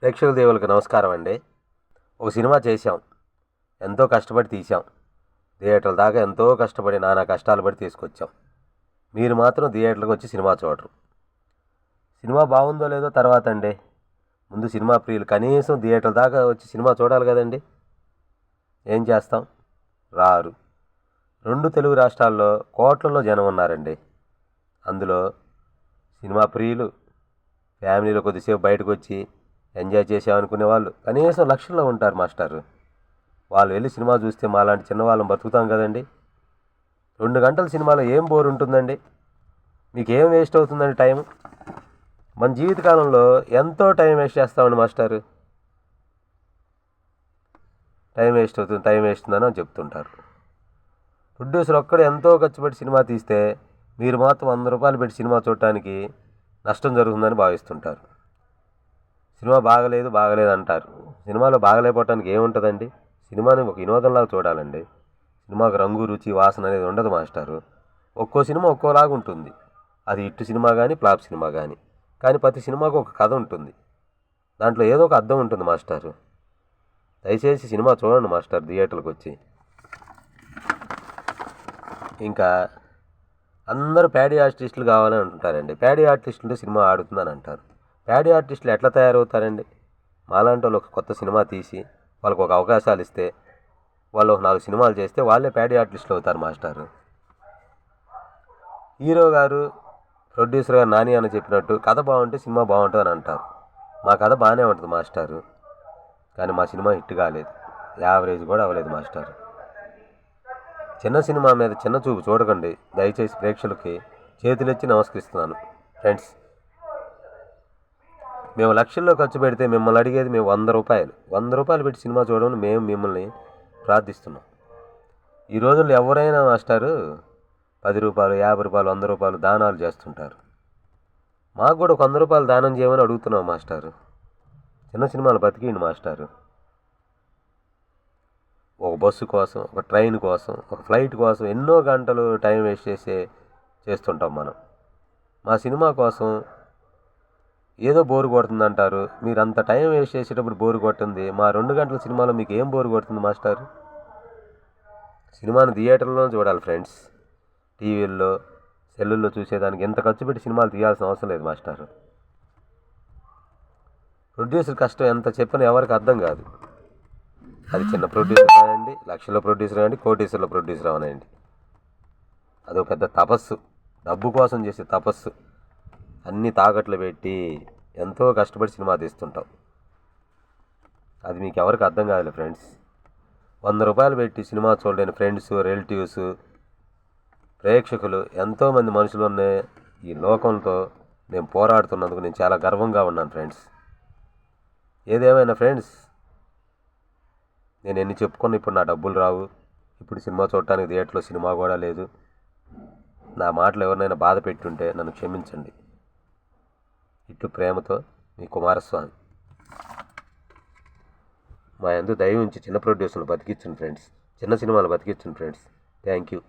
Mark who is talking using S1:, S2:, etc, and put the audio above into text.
S1: ప్రేక్షకుల దేవులకు నమస్కారం అండి. ఒక సినిమా చేశాం, ఎంతో కష్టపడి తీసాం. థియేటర్ల దాకా ఎంతో కష్టపడి నానా కష్టాలు పడి తీసుకొచ్చాం. మీరు మాత్రం థియేటర్కి వచ్చి సినిమా చూడరు. సినిమా బాగుందో లేదో తర్వాత అండి. ముందు సినిమా ప్రియులు కనీసం థియేటర్ల దాకా వచ్చి సినిమా చూడాలి కదండి. ఏం చేస్తాం, రారు. 2 తెలుగు రాష్ట్రాల్లో కోట్లలో జనం ఉన్నారండి. అందులో సినిమా ప్రియులు ఫ్యామిలీలో కొద్దిసేపు బయటకు వచ్చి ఎంజాయ్ చేసామనుకునే వాళ్ళు కనీసం లక్షల్లో ఉంటారు మాస్టారు. వాళ్ళు వెళ్ళి సినిమా చూస్తే మాలాంటి చిన్నవాళ్ళం బతుకుతాం కదండి. 2 గంటల సినిమాలో ఏం బోర్ ఉంటుందండి? మీకేం వేస్ట్ అవుతుందండి టైం? మన జీవితకాలంలో ఎంతో టైం వేస్ట్ చేస్తామండి మాస్టారు. టైం వేస్ట్ అవుతుందని చెప్తుంటారు. ప్రొడ్యూసర్ ఒక్కడు ఎంతో ఖర్చు పెట్టి సినిమా తీస్తే మీరు మాత్రం 100 రూపాయలు పెట్టి సినిమా చూడటానికి నష్టం జరుగుతుందని భావిస్తుంటారు. సినిమా బాగలేదు అంటారు. సినిమాలో బాగలేకపోవటానికి ఏముంటుందండి? సినిమాని ఒక వినోదంలాగా చూడాలండి. సినిమాకు రంగు రుచి వాసన అనేది ఉండదు మాస్టారు. ఒక్కో సినిమా ఒక్కోలాగా ఉంటుంది. అది హిట్ సినిమా కానీ ఫ్లాప్ సినిమా కానీ ప్రతి సినిమాకు ఒక కథ ఉంటుంది. దాంట్లో ఏదో ఒక అర్థం ఉంటుంది మాస్టారు. దయచేసి సినిమా చూడండి మాస్టర్ థియేటర్కి వచ్చి. ఇంకా అందరూ ప్యాడీ ఆర్టిస్టులు కావాలని అంటుంటారండి. ప్యాడీ ఆర్టిస్టులు సినిమా ఆడుతుందని అంటారు. ప్యాడీ ఆర్టిస్టులు ఎట్లా తయారవుతారండి? మాలాంటి వాళ్ళు ఒక కొత్త సినిమా తీసి వాళ్ళకు ఒక అవకాశాలు ఇస్తే వాళ్ళు ఒక 4 సినిమాలు చేస్తే వాళ్ళే ప్యాడీ ఆర్టిస్టులు అవుతారు మాస్టారు. హీరో గారు ప్రొడ్యూసర్ గారు నాని అని చెప్పినట్టు కథ బాగుంటే సినిమా బాగుంటుంది అని అంటారు. మా కథ బాగానే ఉంటుంది మాస్టారు, కానీ మా సినిమా హిట్ కాలేదు, యావరేజ్ కూడా అవ్వలేదు మాస్టారు. చిన్న సినిమా మీద చిన్న చూపు చూడకండి దయచేసి. ప్రేక్షకులకి చేతులెత్తి నమస్కరిస్తున్నాను ఫ్రెండ్స్. మేము లక్షల్లో ఖర్చు పెడితే మిమ్మల్ని అడిగేది మేము 100 రూపాయలు పెట్టి సినిమా చూడమని మేము మిమ్మల్ని ప్రార్థిస్తున్నాం. ఈ రోజుల్లో ఎవరైనా మాస్టారు 10 రూపాయలు, 50 రూపాయలు, 100 రూపాయలు దానాలు చేస్తుంటారు. మాకు కూడా ఒక 100 రూపాయలు దానం చేయమని అడుగుతున్నాం మాస్టారు. చిన్న సినిమాలు బతికిండి మాస్టారు. ఒక బస్సు కోసం, ఒక ట్రైన్ కోసం, ఒక ఫ్లైట్ కోసం ఎన్నో గంటలు టైం వేస్ట్ చేస్తుంటాం మనం. మా సినిమా కోసం ఏదో బోరు కొడుతుంది అంటారు. మీరు అంత టైం వేస్ట్ చేసేటప్పుడు బోరు కొట్టింది, మా 2 గంటల సినిమాలో మీకు ఏం బోరు కొడుతుంది మాస్టర్? సినిమాని థియేటర్లో చూడాలి ఫ్రెండ్స్. టీవీల్లో సెల్లుల్లో చూసేదానికి ఎంత ఖర్చు పెట్టి సినిమాలు తీయాల్సిన అవసరం లేదు మాస్టర్. ప్రొడ్యూసర్ కష్టం ఎంత చెప్పినా ఎవరికి అర్థం కాదు. అది చిన్న ప్రొడ్యూసర్ కానివ్వండి, లక్షల ప్రొడ్యూసర్ కానివ్వండి, కోటీశ్వర్ల ప్రొడ్యూసర్ అవనండి, అదొక పెద్ద తపస్సు. డబ్బు కోసం చేసే తపస్సు. అన్నీ తాకట్లు పెట్టి ఎంతో కష్టపడి సినిమా తీస్తుంటాం. అది మీకు ఎవరికి అర్థం కాదులే ఫ్రెండ్స్. 100 రూపాయలు పెట్టి సినిమా చూడలేని ఫ్రెండ్స్, రిలేటివ్స్, ప్రేక్షకులు ఎంతోమంది మనుషులు ఉన్న ఈ లోకంతో నేను పోరాడుతున్నందుకు నేను చాలా గర్వంగా ఉన్నాను ఫ్రెండ్స్. ఏదేమైనా ఫ్రెండ్స్, నేను ఎన్ని చెప్పుకున్నా ఇప్పుడు నా డబ్బులు రావు. ఇప్పుడు సినిమా చూడటానికి థియేటర్లో సినిమా కూడా లేదు. నా మాటలు ఎవరినైనా బాధ పెట్టుంటే నన్ను క్షమించండి. ఇటు ప్రేమతో మీ కుమారస్వామి. మా యందు దయ ఉంచి చిన్న ప్రొడ్యూసర్లు బతికించండి ఫ్రెండ్స్. చిన్న సినిమాలు బతికించండి ఫ్రెండ్స్. Thank you.